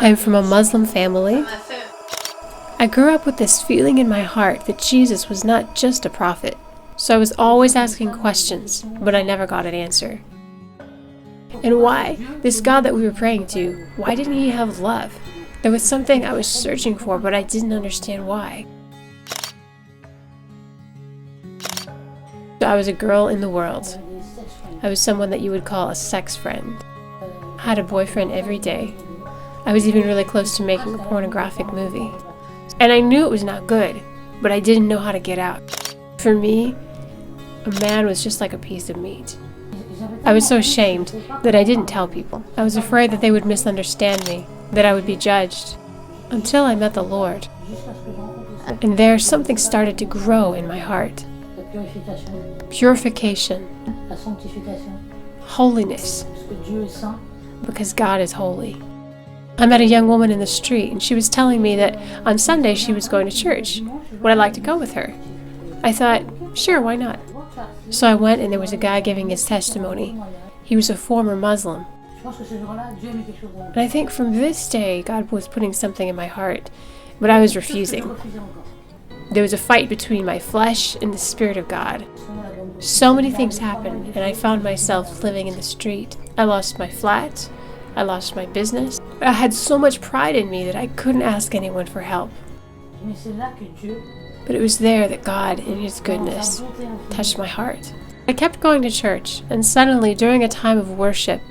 I'm from a Muslim family. I grew up with this feeling in my heart that Jesus was not just a prophet. So I was always asking questions, but I never got an answer. And why? This God that we were praying to, why didn't he have love? There was something I was searching for, but I didn't understand why. I was a girl in the world. I was someone that you would call a sex friend. I had a boyfriend every day. I was even really close to making a pornographic movie. And I knew it was not good, but I didn't know how to get out. For me, a man was just like a piece of meat. I was so ashamed that I didn't tell people. I was afraid that they would misunderstand me, that I would be judged, until I met the Lord. And there something started to grow in my heart. Purification. Holiness. Because God is holy. I met a young woman in the street, and she was telling me that on Sunday she was going to church. Would I like to go with her? I thought, sure, why not? So I went, and there was a guy giving his testimony. He was a former Muslim. And I think from this day, God was putting something in my heart, but I was refusing. There was a fight between my flesh and the Spirit of God. So many things happened, and I found myself living in the street. I lost my flat. I lost my business. I had so much pride in me that I couldn't ask anyone for help. But it was there that God, in his goodness, touched my heart. I kept going to church, and suddenly, during a time of worship,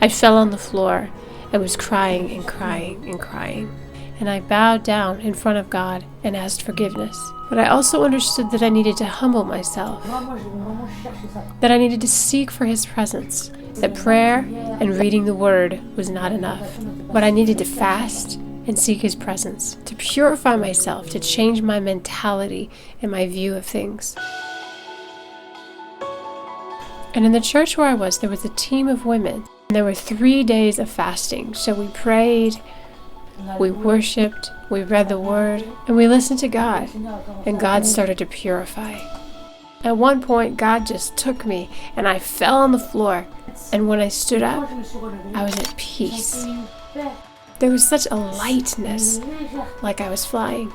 I fell on the floor and was crying and crying and crying. And I bowed down in front of God and asked forgiveness. But I also understood that I needed to humble myself, that I needed to seek for his presence, that prayer and reading the word was not enough, but I needed to fast and seek his presence, to purify myself, to change my mentality and my view of things. And in the church where I was, there was a team of women. And there were 3 days of fasting. So we prayed, we worshiped, we read the word, and we listened to God. And God started to purify. At one point, God just took me, and I fell on the floor. And when I stood up, I was at peace. There was such a lightness, like I was flying.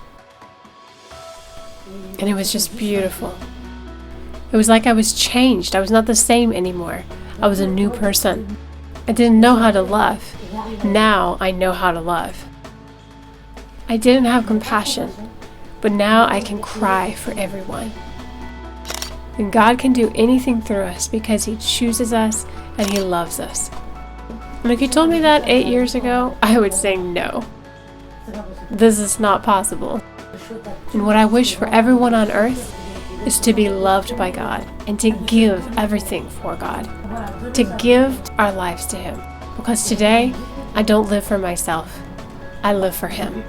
And it was just beautiful. It was like I was changed. I was not the same anymore. I was a new person. I didn't know how to love. Now I know how to love. I didn't have compassion, but now I can cry for everyone. And God can do anything through us because he chooses us and he loves us. And if you told me that 8 years ago, I would say no. This is not possible. And what I wish for everyone on earth is to be loved by God and to give everything for God, to give our lives to him. Because today, I don't live for myself. I live for him.